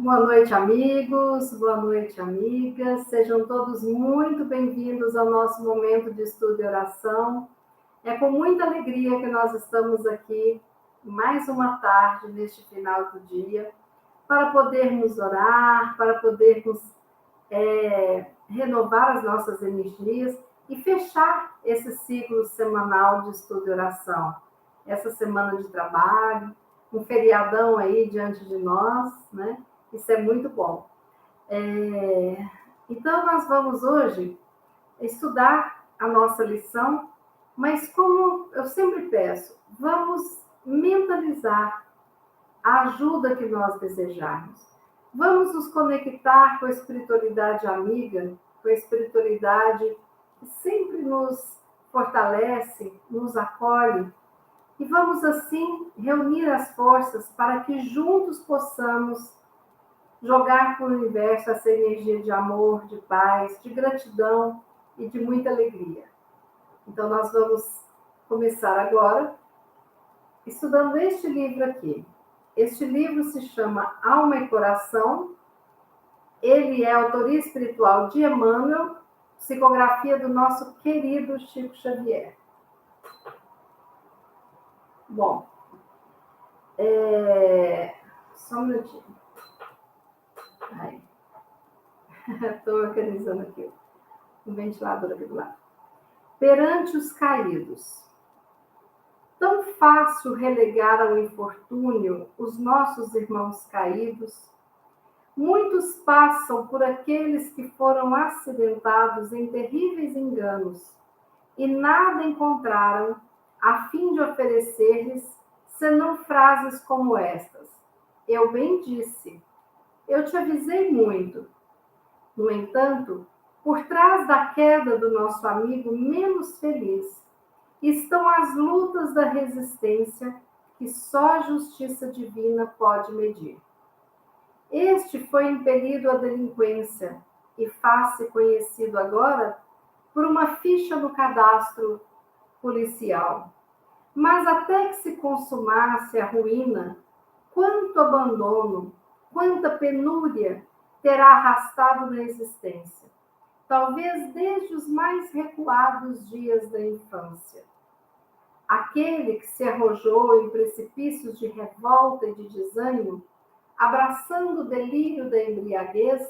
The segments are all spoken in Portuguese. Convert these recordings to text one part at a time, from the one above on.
Boa noite, amigos. Boa noite, amigas. Sejam todos muito bem-vindos ao nosso momento de estudo e oração. É com muita alegria que nós estamos aqui mais uma tarde neste final do dia para podermos orar, para podermos renovar as nossas energias e fechar esse ciclo semanal de estudo e oração. Essa semana de trabalho, um feriadão aí diante de nós, né? Isso é muito bom. Então, nós vamos hoje estudar a nossa lição, mas como eu sempre peço, vamos mentalizar a ajuda que nós desejarmos. Vamos nos conectar com a espiritualidade amiga, com a espiritualidade que sempre nos fortalece, nos acolhe, e vamos assim reunir as forças para que juntos possamos jogar para o universo essa energia de amor, de paz, de gratidão e de muita alegria. Então, nós vamos começar agora estudando este livro aqui. Este livro se chama Alma e Coração. Ele é autoria espiritual de Emmanuel, psicografia do nosso querido Chico Xavier. Bom, só um minutinho. Estou organizando aqui o ventilador aqui do lado. Perante os caídos. Tão fácil relegar ao infortúnio os nossos irmãos caídos. Muitos passam por aqueles que foram acidentados em terríveis enganos e nada encontraram a fim de oferecer-lhes senão frases como estas: eu bem disse, eu te avisei muito. No entanto, por trás da queda do nosso amigo menos feliz, estão as lutas da resistência que só a justiça divina pode medir. Este foi impelido à delinquência e faz-se conhecido agora por uma ficha no cadastro policial. Mas até que se consumasse a ruína, quanto abandono, quanta penúria terá arrastado na existência, talvez desde os mais recuados dias da infância. Aquele que se arrojou em precipícios de revolta e de desânimo, abraçando o delírio da embriaguez,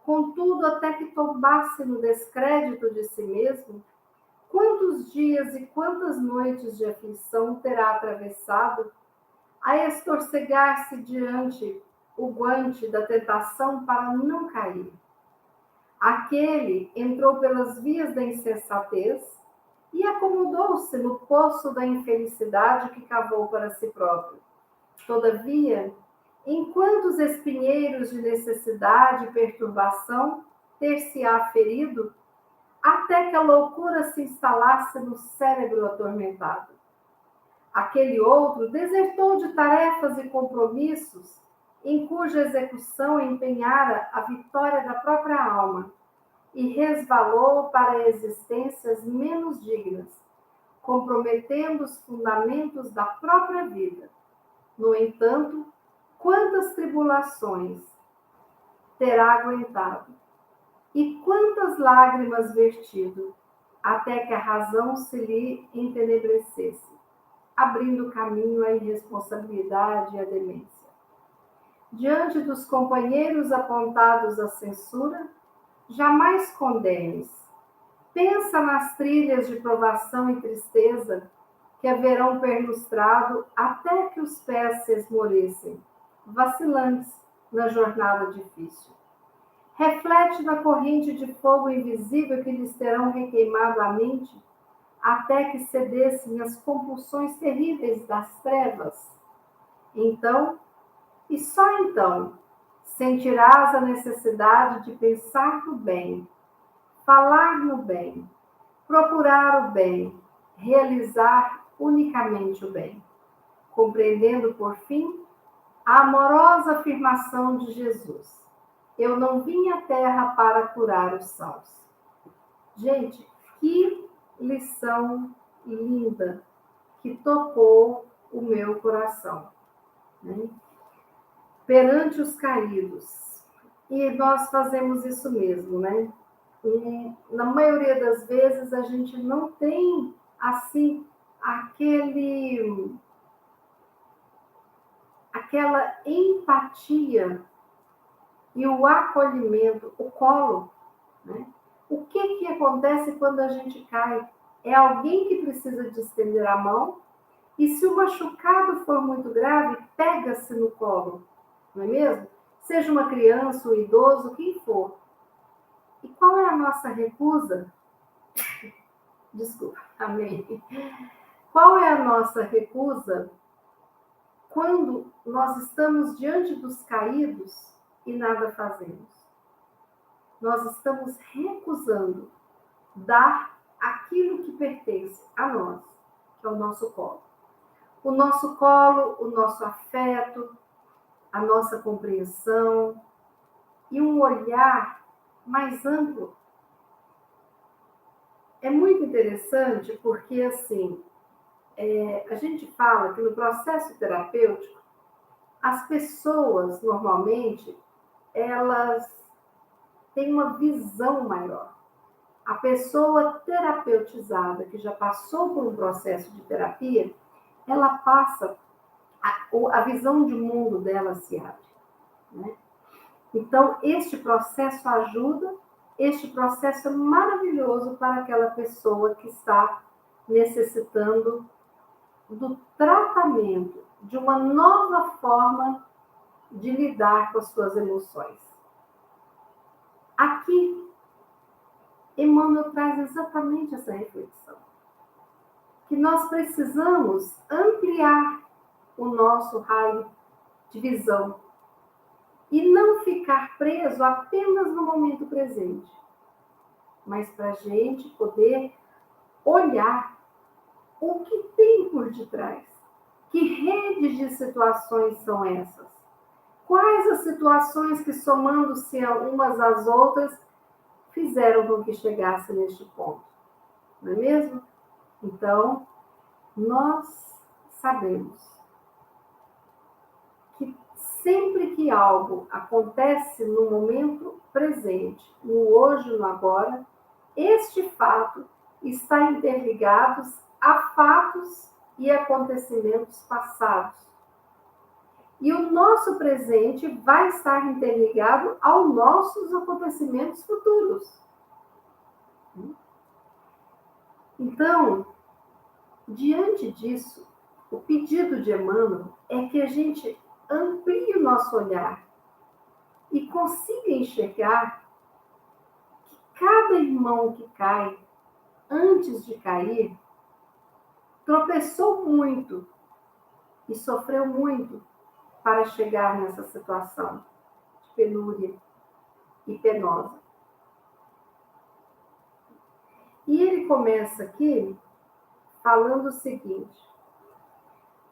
contudo até que tombasse no descrédito de si mesmo, quantos dias e quantas noites de aflição terá atravessado a estorcegar-se diante o guante da tentação para não cair. Aquele entrou pelas vias da insensatez e acomodou-se no poço da infelicidade que cavou para si próprio. Todavia, em quantos espinheiros de necessidade e perturbação ter-se-á ferido, até que a loucura se instalasse no cérebro atormentado. Aquele outro desertou de tarefas e compromissos em cuja execução empenhara a vitória da própria alma e resvalou para existências menos dignas, comprometendo os fundamentos da própria vida. No entanto, quantas tribulações terá aguentado e quantas lágrimas vertido, até que a razão se lhe entenebrecesse, abrindo caminho à irresponsabilidade e à demência. Diante dos companheiros apontados à censura, jamais condenes. Pensa nas trilhas de provação e tristeza que haverão perlustrado até que os pés se esmorecem, vacilantes na jornada difícil. Reflete na corrente de fogo invisível que lhes terão requeimado a mente, até que cedessem às compulsões terríveis das trevas. Então, e só então, sentirás a necessidade de pensar no bem, falar no bem, procurar o bem, realizar unicamente o bem, compreendendo, por fim, a amorosa afirmação de Jesus: eu não vim à terra para curar os sãos. Gente, que lição linda que tocou o meu coração, né? perante os caídos. E nós fazemos isso mesmo, né? E, na maioria das vezes, a gente não tem, assim, aquela empatia e o acolhimento, o colo, né? O que acontece quando a gente cai? É alguém que precisa de estender a mão, e se o machucado for muito grave, pega-se no colo, não é mesmo? Seja uma criança, um idoso, quem for. E qual é a nossa recusa? Desculpa, amém. Qual é a nossa recusa quando nós estamos diante dos caídos e nada fazemos? Nós estamos recusando dar aquilo que pertence a nós, que é o nosso colo. O nosso colo, o nosso afeto, a nossa compreensão e um olhar mais amplo. É muito interessante porque, assim, a gente fala que no processo terapêutico, as pessoas, normalmente, elas têm uma visão maior. A pessoa terapeutizada, que já passou por um processo de terapia, ela passa, a visão de mundo dela se abre, né? Então, este processo ajuda, este processo é maravilhoso para aquela pessoa que está necessitando do tratamento, de uma nova forma de lidar com as suas emoções. Aqui, Emmanuel traz exatamente essa reflexão, que nós precisamos ampliar o nosso raio de visão e não ficar preso apenas no momento presente, mas para a gente poder olhar o que tem por detrás. Que redes de situações são essas? Quais as situações que, somando-se umas às outras, fizeram com que chegasse neste ponto? Não é mesmo? Então, nós sabemos que sempre que algo acontece no momento presente, no hoje, no agora, este fato está interligado a fatos e acontecimentos passados. E o nosso presente vai estar interligado aos nossos acontecimentos futuros. Então, diante disso, o pedido de Emmanuel é que a gente amplie o nosso olhar e consiga enxergar que cada irmão que cai, antes de cair, tropeçou muito e sofreu muito para chegar nessa situação de penúria e penosa. E ele começa aqui falando o seguinte: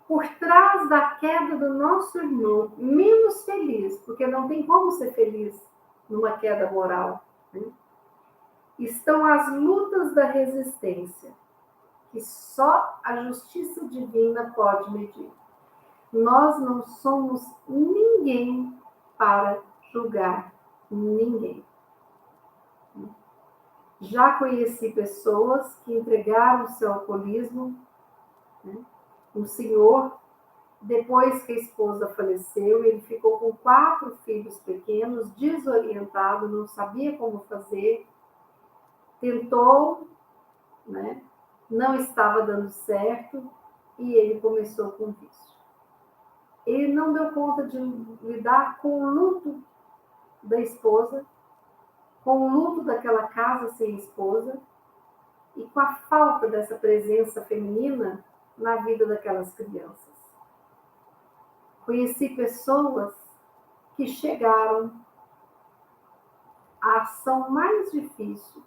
por trás da queda do nosso irmão menos feliz, porque não tem como ser feliz numa queda moral, né? Estão as lutas da resistência, que só a justiça divina pode medir. Nós não somos ninguém para julgar ninguém. Já conheci pessoas que entregaram o seu alcoolismo, né? Um senhor, depois que a esposa faleceu, ele ficou com 4 filhos pequenos, desorientado, não sabia como fazer, tentou, né? Não estava dando certo e ele começou com vício. Ele não deu conta de lidar com o luto da esposa, com o luto daquela casa sem esposa e com a falta dessa presença feminina na vida daquelas crianças. Conheci pessoas que chegaram à ação mais difícil,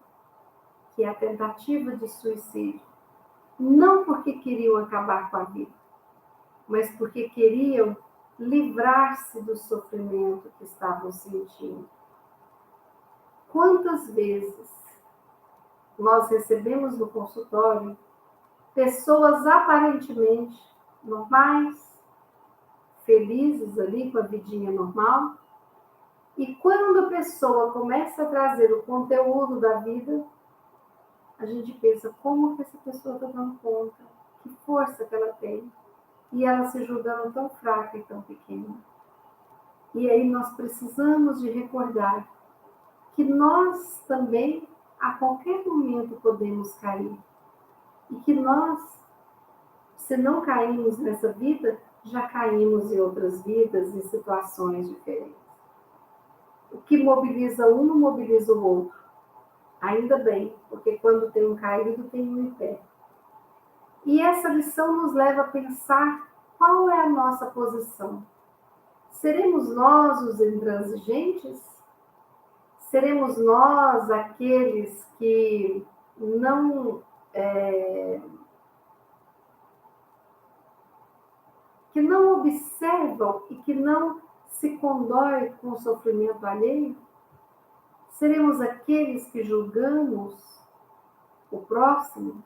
que é a tentativa de suicídio, não porque queriam acabar com a vida, mas porque queriam livrar-se do sofrimento que estavam sentindo. Quantas vezes nós recebemos no consultório pessoas aparentemente normais, felizes ali com a vidinha normal. E quando a pessoa começa a trazer o conteúdo da vida, a gente pensa, como que essa pessoa está dando conta? Que força que ela tem? E ela se julgando tão fraca e tão pequena. E aí nós precisamos de recordar que nós também, a qualquer momento, podemos cair. E que nós, se não caímos nessa vida, já caímos em outras vidas, em situações diferentes. O que mobiliza um não mobiliza o outro. Ainda bem, porque quando tem um caído, tem um em pé. E essa lição nos leva a pensar qual é a nossa posição. Seremos nós os intransigentes? Seremos nós aqueles que não observam e que não se condói com o sofrimento alheio? Seremos aqueles que julgamos o próximo?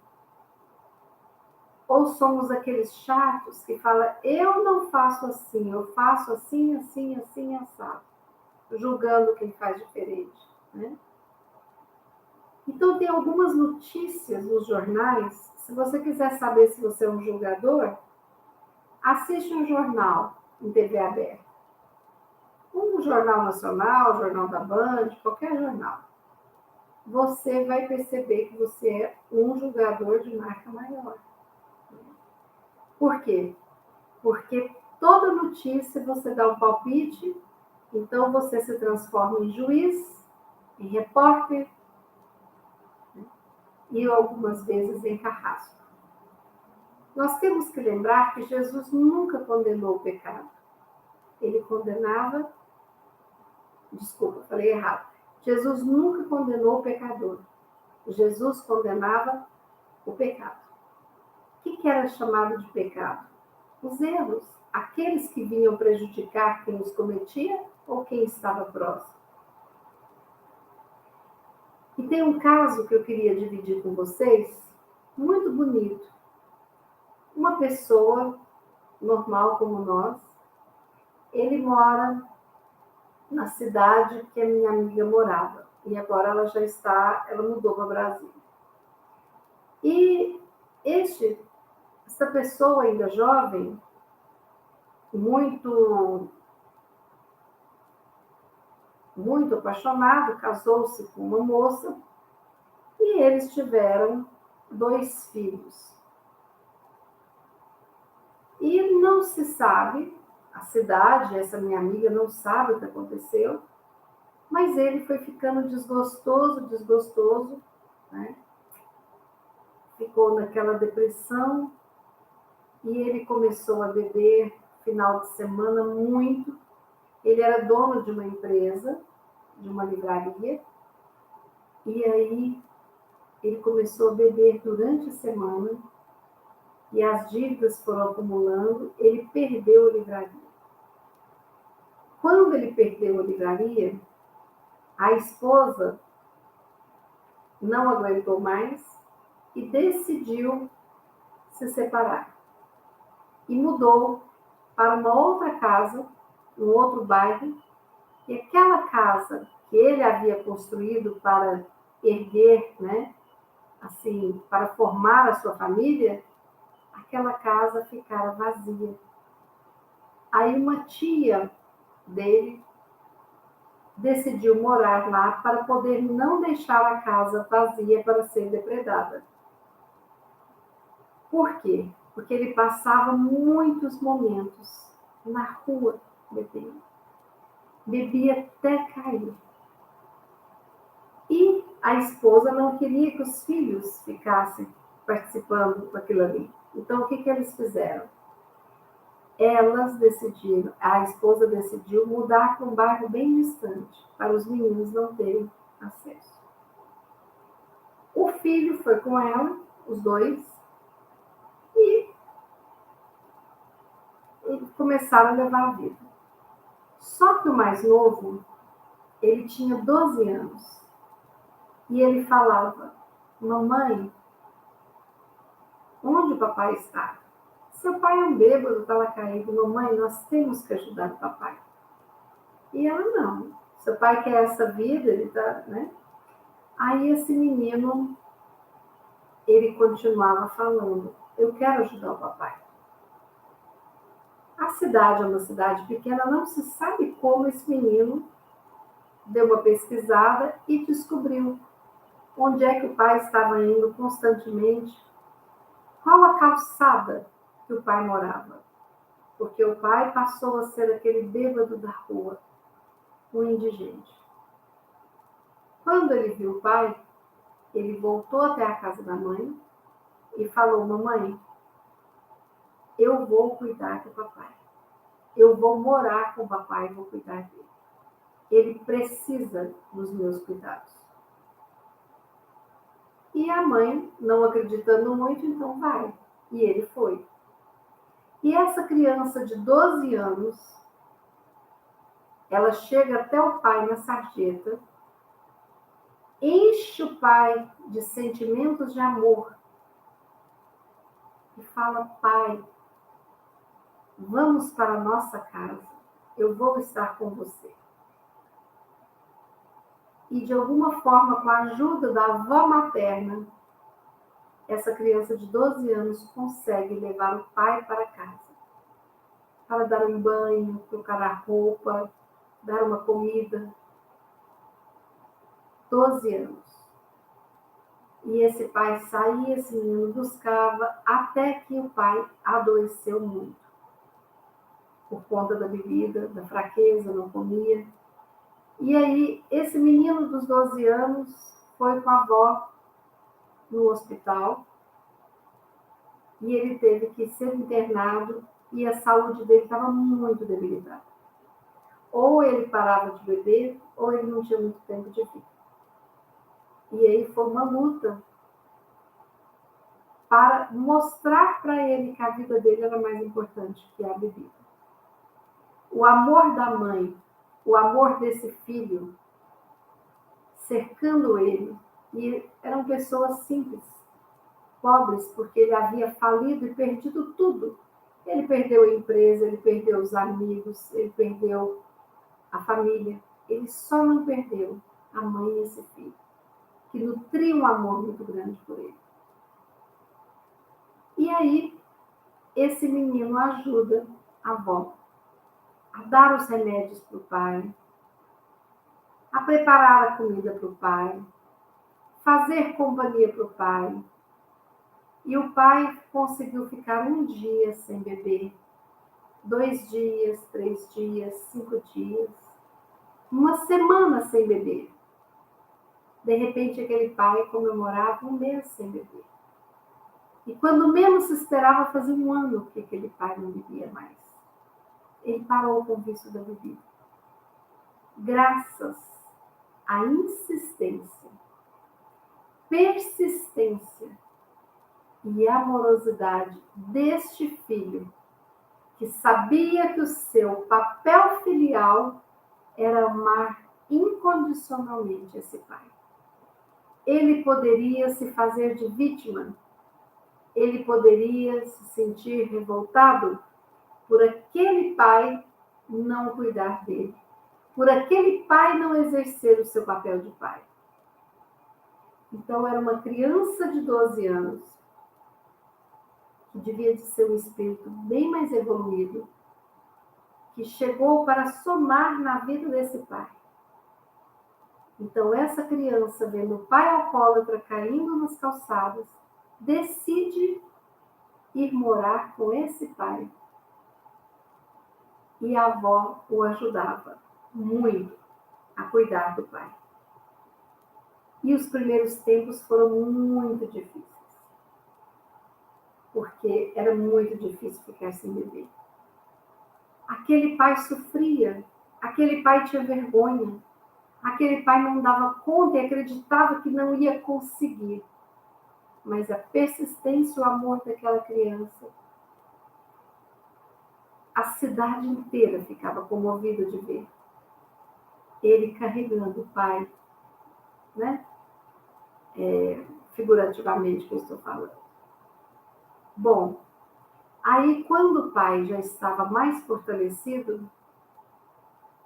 Ou somos aqueles chatos que falam, eu não faço assim, eu faço assim, assim, assim, assado, julgando quem faz diferente, né? Então, tem algumas notícias nos jornais. Se você quiser saber se você é um julgador, assiste um jornal em TV aberta. Um jornal nacional, jornal da Band, qualquer jornal. Você vai perceber que você é um julgador de marca maior. Por quê? Porque toda notícia você dá um palpite, então você se transforma em juiz, em repórter, e algumas vezes em carrasco. Nós temos que lembrar que Jesus nunca condenou o pecado. Ele condenava... Desculpa, falei errado. Jesus nunca condenou o pecador. Jesus condenava o pecado. O que era chamado de pecado? Os erros. Aqueles que vinham prejudicar quem os cometia ou quem estava próximo. E tem um caso que eu queria dividir com vocês, muito bonito. Uma pessoa normal como nós, ele mora na cidade que a minha amiga morava. E agora ela mudou para o Brasil. E essa pessoa ainda jovem, muito apaixonado, casou-se com uma moça e eles tiveram 2 filhos. E não se sabe, a cidade, essa minha amiga não sabe o que aconteceu, mas ele foi ficando desgostoso, né? Ficou naquela depressão e ele começou a beber final de semana muito. Ele era dono de uma empresa, de uma livraria, e aí ele começou a beber durante a semana e as dívidas foram acumulando, ele perdeu a livraria. Quando ele perdeu a livraria, a esposa não aguentou mais e decidiu se separar. E mudou para uma outra casa, um outro bairro, e aquela casa que ele havia construído para erguer, né, assim, para formar a sua família, aquela casa ficara vazia. Aí uma tia dele decidiu morar lá para poder não deixar a casa vazia para ser depredada. Por quê? Porque ele passava muitos momentos na rua bebendo. Bebia até cair. E a esposa não queria que os filhos ficassem participando daquilo ali. Então, o que eles fizeram? A esposa decidiu mudar para um bairro bem distante, para os meninos não terem acesso. O filho foi com ela, os 2, e começaram a levar a vida. Só que o mais novo, ele tinha 12 anos, e ele falava, mamãe, onde o papai está? seu pai é um bêbado, está lá caído. Mamãe, nós temos que ajudar o papai. E ela, não. Seu pai quer essa vida, ele tá, né? Aí esse menino, ele continuava falando, eu quero ajudar o papai. A cidade é uma cidade pequena, não se sabe como esse menino deu uma pesquisada e descobriu onde é que o pai estava indo constantemente, qual a calçada que o pai morava. Porque o pai passou a ser aquele bêbado da rua, um indigente. Quando ele viu o pai, ele voltou até a casa da mãe e falou, mamãe, eu vou cuidar do papai. Eu vou morar com o papai e vou cuidar dele. Ele precisa dos meus cuidados. E a mãe, não acreditando muito, então vai. E ele foi. E essa criança de 12 anos, ela chega até o pai na sarjeta, enche o pai de sentimentos de amor e fala, pai, vamos para a nossa casa, eu vou estar com você. E de alguma forma, com a ajuda da avó materna, essa criança de 12 anos consegue levar o pai para casa, para dar um banho, trocar a roupa, dar uma comida. 12 anos. E esse pai saía, esse menino buscava, até que o pai adoeceu muito. Por conta da bebida, da fraqueza, não comia. E aí, esse menino dos 12 anos foi com a avó no hospital e ele teve que ser internado e a saúde dele estava muito debilitada. Ou ele parava de beber, ou ele não tinha muito tempo de vida. E aí foi uma luta para mostrar para ele que a vida dele era mais importante que a bebida. O amor da mãe, o amor desse filho, cercando ele, e eram pessoas simples, pobres, porque ele havia falido e perdido tudo. Ele perdeu a empresa, ele perdeu os amigos, ele perdeu a família. Ele só não perdeu a mãe e esse filho, que nutriam um amor muito grande por ele. E aí, esse menino ajuda a avó a dar os remédios para o pai, a preparar a comida para o pai, fazer companhia para o pai. E o pai conseguiu ficar um dia sem beber, 2 dias, 3 dias, 5 dias, uma semana sem beber. De repente, aquele pai comemorava um mês sem beber. E quando menos se esperava, fazia um ano que aquele pai não bebia mais. Ele parou com o vício da bebida. Graças à insistência, persistência e amorosidade deste filho, que sabia que o seu papel filial era amar incondicionalmente esse pai. Ele poderia se fazer de vítima, ele poderia se sentir revoltado por aquele pai não cuidar dele, por aquele pai não exercer o seu papel de pai. Então, era uma criança de 12 anos, que devia de ser um espírito bem mais evoluído, que chegou para somar na vida desse pai. Então, essa criança, vendo o pai alcoólatra caindo nas calçadas, decide ir morar com esse pai. E a avó o ajudava muito a cuidar do pai. E os primeiros tempos foram muito difíceis, porque era muito difícil ficar sem beber. Aquele pai sofria, aquele pai tinha vergonha, aquele pai não dava conta e acreditava que não ia conseguir. Mas a persistência e o amor daquela criança, a cidade inteira ficava comovida de ver ele carregando o pai, né? Figurativamente que eu estou falando. Bom, Aí, quando o pai já estava mais fortalecido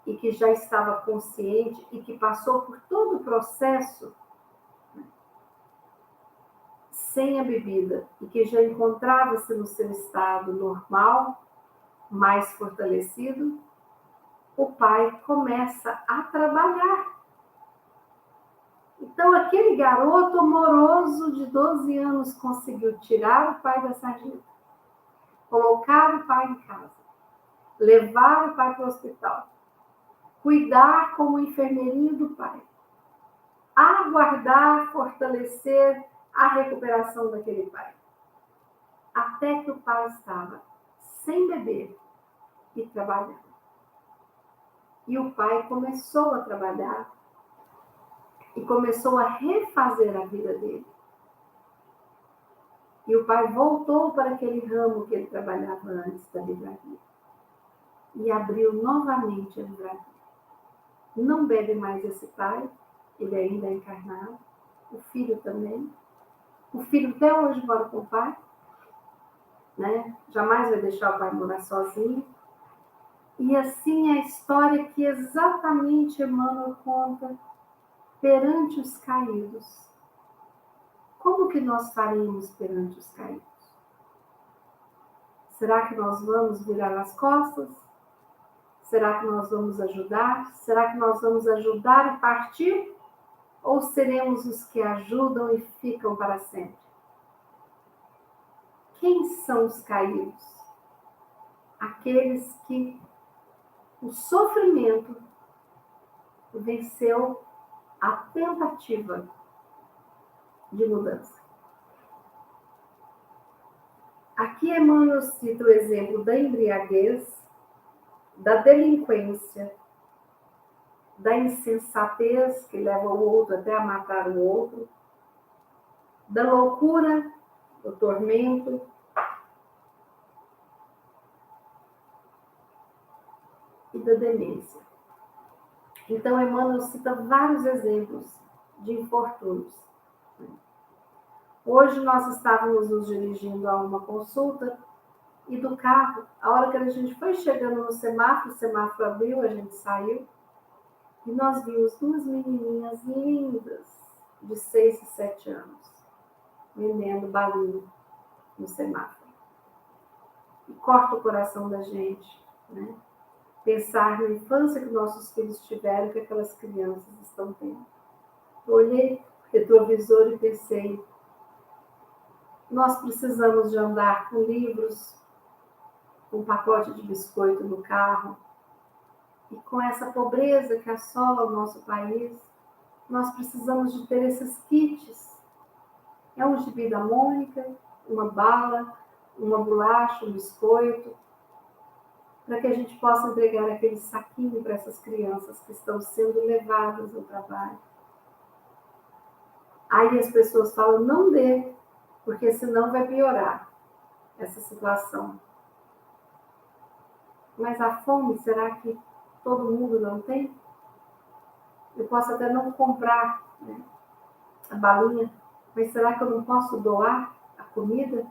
e que já estava consciente e que passou por todo o processo sem a bebida e que já encontrava-se no seu estado normal, mais fortalecido, o pai começa a trabalhar. Então, aquele garoto amoroso de 12 anos conseguiu tirar o pai da sarjeta, colocar o pai em casa, levar o pai para o hospital, cuidar como enfermeirinho do pai, aguardar, fortalecer a recuperação daquele pai. Até que o pai estava sem beber e trabalhando. E o pai começou a trabalhar e começou a refazer a vida dele. E o pai voltou para aquele ramo que ele trabalhava antes da livraria. E abriu novamente a livraria. Não bebe mais esse pai, ele ainda é encarnado. O filho também. O filho até hoje mora com o pai. Né? Jamais vai deixar o pai morar sozinho. E assim é a história que exatamente Emmanuel conta perante os caídos. Como que nós faremos perante os caídos? Será que nós vamos virar as costas? Será que nós vamos ajudar? Será que nós vamos ajudar e partir? Ou seremos os que ajudam e ficam para sempre? Quem são os caídos? Aqueles que o sofrimento venceu a tentativa de mudança. Aqui Emmanuel cita o exemplo da embriaguez, da delinquência, da insensatez que leva o outro até a matar o outro, da loucura, do tormento, e da demência. Então, Emmanuel cita vários exemplos de infortúnios. Hoje nós estávamos nos dirigindo a uma consulta e do carro, a hora que a gente foi chegando no semáforo, o semáforo abriu, a gente saiu e nós vimos duas menininhas lindas de 6 e 7 anos vendendo balinha no semáforo. E corta o coração da gente, né? Pensar na infância que nossos filhos tiveram, que aquelas crianças estão tendo. Eu olhei o retrovisor e pensei, nós precisamos de andar com livros, com um pacote de biscoito no carro, e com essa pobreza que assola o nosso país, nós precisamos de ter esses kits. É um gibi da Mônica, uma bala, uma bolacha, um biscoito, para que a gente possa entregar aquele saquinho para essas crianças que estão sendo levadas ao trabalho. Aí as pessoas falam, não dê, porque senão vai piorar essa situação. Mas a fome, será que todo mundo não tem? Eu posso até não comprar, né, a balinha, mas será que eu não posso doar a comida?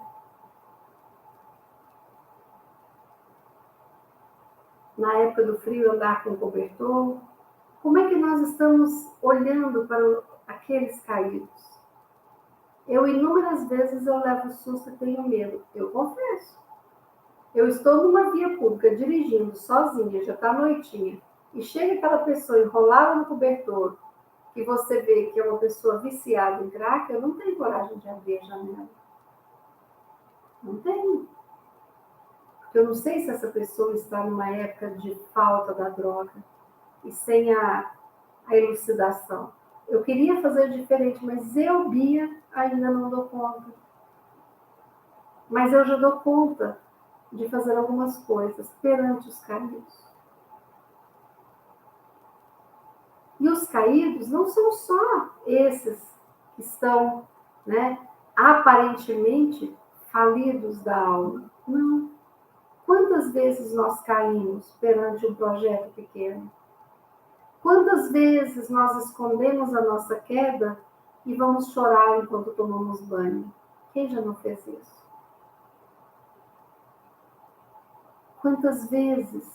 Na época do frio, andar com cobertor? Como é que nós estamos olhando para aqueles caídos? Eu, inúmeras vezes, eu levo susto e tenho medo. Eu confesso. Eu estou numa via pública, dirigindo, sozinha, já está noitinha, e chega aquela pessoa enrolada no cobertor, que você vê que é uma pessoa viciada em crack, eu não tenho coragem de abrir a janela. Não tenho. Porque eu não sei se essa pessoa está numa época de falta da droga e sem a elucidação. Eu queria fazer diferente, mas eu, Bia, ainda não dou conta. Mas eu já dou conta de fazer algumas coisas perante os caídos. E os caídos não são só esses que estão, né, aparentemente falidos da alma. Não. Quantas vezes nós caímos perante um projeto pequeno? Quantas vezes nós escondemos a nossa queda e vamos chorar enquanto tomamos banho? Quem já não fez isso? Quantas vezes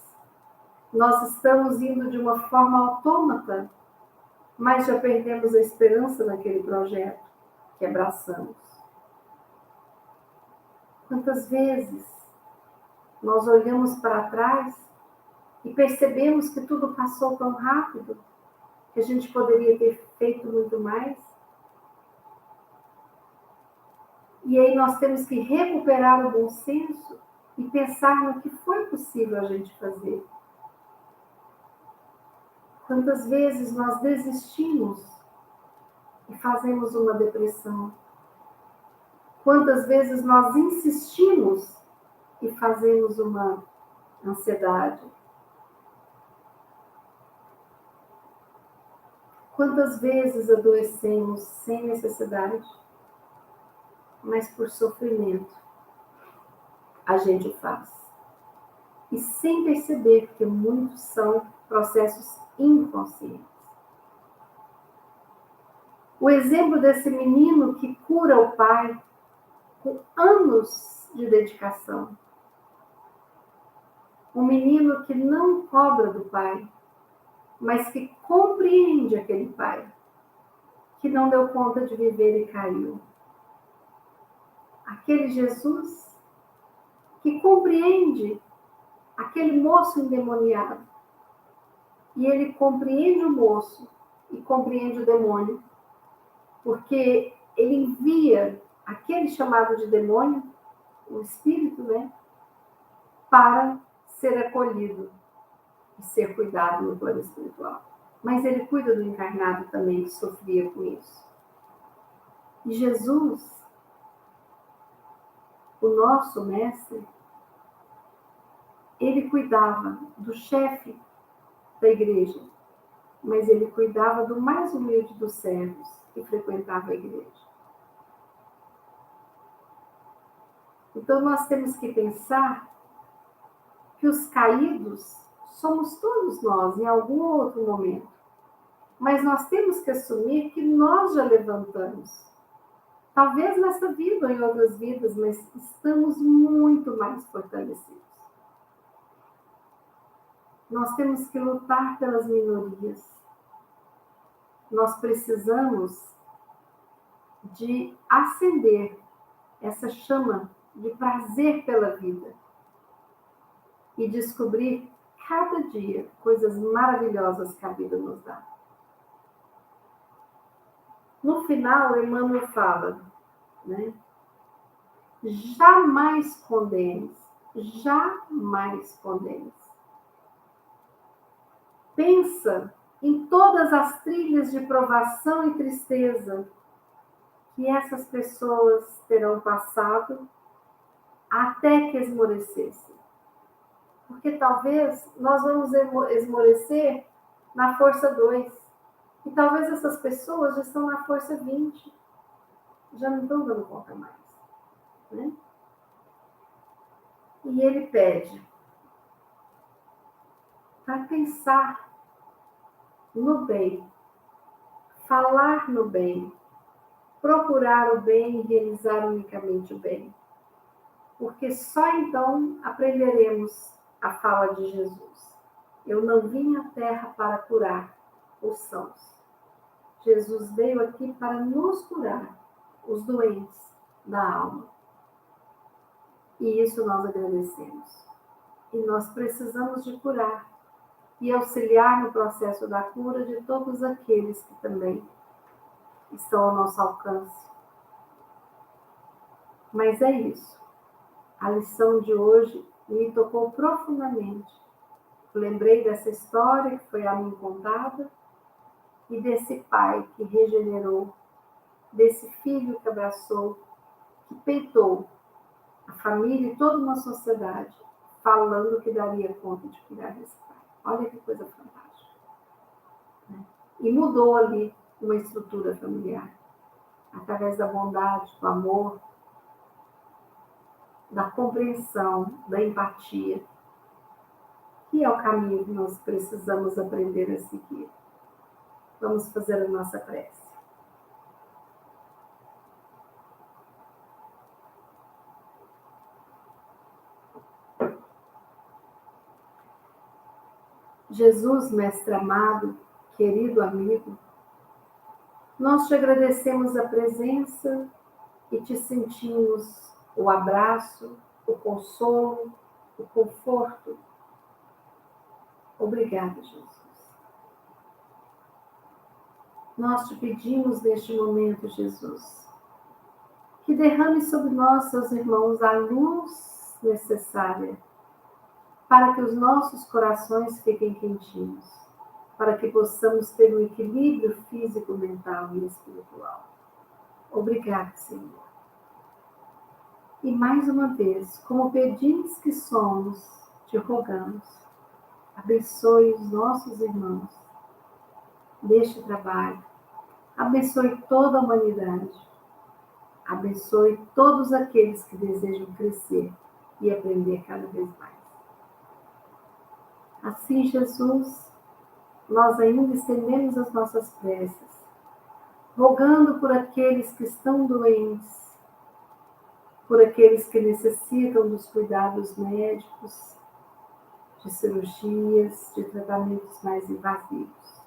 nós estamos indo de uma forma autômata, mas já perdemos a esperança naquele projeto que abraçamos? Quantas vezes nós olhamos para trás e percebemos que tudo passou tão rápido, que a gente poderia ter feito muito mais? E aí nós temos que recuperar o bom senso e pensar no que foi possível a gente fazer. Quantas vezes nós desistimos e fazemos uma depressão? Quantas vezes nós insistimos e fazemos uma ansiedade? Quantas vezes adoecemos sem necessidade, mas por sofrimento a gente faz? E sem perceber, porque muitos são processos inconscientes. O exemplo desse menino que cura o pai com anos de dedicação. Um menino que não cobra do pai, mas que compreende aquele pai, que não deu conta de viver e caiu. Aquele Jesus que compreende aquele moço endemoniado. E ele compreende o moço e compreende o demônio, porque ele envia aquele chamado de demônio, o espírito, para ser acolhido e ser cuidado no plano espiritual. Mas ele cuida do encarnado também, que sofria com isso. E Jesus, o nosso mestre, ele cuidava do chefe da igreja, mas ele cuidava do mais humilde dos servos que frequentava a igreja. Então nós temos que pensar que os caídos somos todos nós em algum outro momento. Mas nós temos que assumir que nós já levantamos. Talvez nessa vida ou em outras vidas, mas estamos muito mais fortalecidos. Nós temos que lutar pelas minorias. Nós precisamos de acender essa chama de prazer pela vida e descobrir cada dia coisas maravilhosas que a vida nos dá. No final, Emmanuel fala, jamais condenes, jamais condenes. Pensa em todas as trilhas de provação e tristeza que essas pessoas terão passado até que esmorecessem. Porque talvez nós vamos esmorecer na força 2. E talvez essas pessoas já estão na força 20. Já não estão dando conta mais. E ele pede para pensar no bem, falar no bem, procurar o bem e realizar unicamente o bem. Porque só então aprenderemos a fala de Jesus. Eu não vim à terra para curar os sãos. Jesus veio aqui para nos curar, os doentes da alma. E isso nós agradecemos. E nós precisamos de curar e auxiliar no processo da cura de todos aqueles que também estão ao nosso alcance. Mas é isso. A lição de hoje me tocou profundamente. Lembrei dessa história que foi a mim contada e desse pai que regenerou, desse filho que abraçou, que peitou a família e toda uma sociedade, falando que daria conta de cuidar desse pai. Olha que coisa fantástica. E mudou ali uma estrutura familiar, através da bondade, do amor, da compreensão, da empatia, que é o caminho que nós precisamos aprender a seguir. Vamos fazer a nossa prece. Jesus, Mestre amado, querido amigo, nós te agradecemos a presença e te sentimos o abraço, o consolo, o conforto. Obrigada, Jesus. Nós te pedimos neste momento, Jesus, que derrame sobre nós, seus irmãos, a luz necessária para que os nossos corações fiquem quentinhos, para que possamos ter um equilíbrio físico, mental e espiritual. Obrigado, Senhor. E mais uma vez, como pedimos que somos, te rogamos, abençoe os nossos irmãos deste trabalho, abençoe toda a humanidade, abençoe todos aqueles que desejam crescer e aprender cada vez mais. Assim, Jesus, nós ainda estendemos as nossas preces, rogando por aqueles que estão doentes, por aqueles que necessitam dos cuidados médicos, de cirurgias, de tratamentos mais invasivos.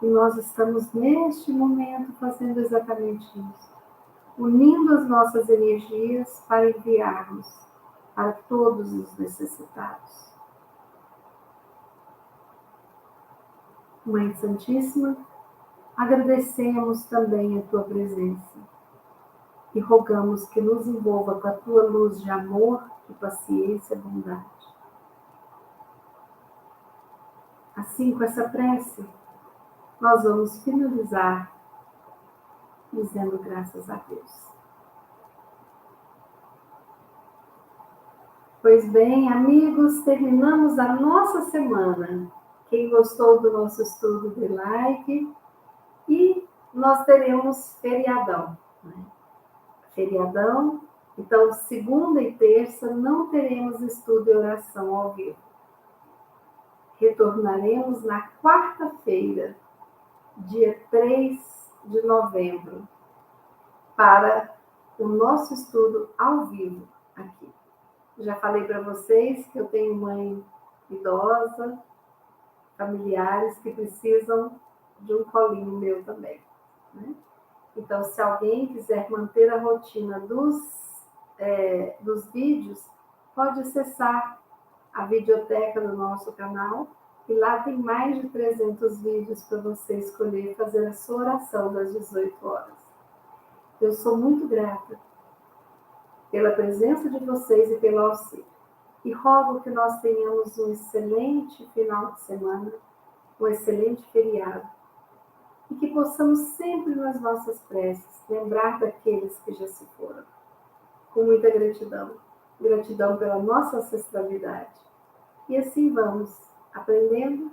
E nós estamos neste momento fazendo exatamente isso, unindo as nossas energias para enviarmos para todos os necessitados. Mãe Santíssima, agradecemos também a tua presença e rogamos que nos envolva com a tua luz de amor, de paciência e bondade. Assim, com essa prece, nós vamos finalizar dizendo graças a Deus. Pois bem, amigos, terminamos a nossa semana. Quem gostou do nosso estudo, dê like. E nós teremos feriadão. Feriadão, então segunda e terça não teremos estudo e oração ao vivo. Retornaremos na quarta-feira, dia 3 de novembro, para o nosso estudo ao vivo aqui. Já falei para vocês que eu tenho mãe idosa, familiares que precisam de um colinho meu também, né? Então, se alguém quiser manter a rotina dos vídeos, pode acessar a videoteca do nosso canal, e lá tem mais de 300 vídeos para você escolher fazer a sua oração das 18 horas. Eu sou muito grata pela presença de vocês e pelo auxílio. E rogo que nós tenhamos um excelente final de semana, um excelente feriado, e que possamos sempre nas nossas preces lembrar daqueles que já se foram, com muita gratidão. Gratidão pela nossa ancestralidade. E assim vamos, aprendendo,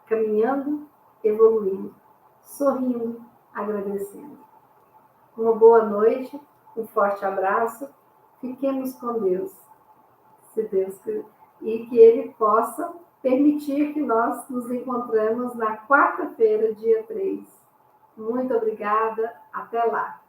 caminhando, evoluindo, sorrindo, agradecendo. Uma boa noite, um forte abraço, fiquemos com Deus, se Deus quiser, e que Ele possa permitir que nós nos encontremos na quarta-feira, dia 3. Muito obrigada, até lá.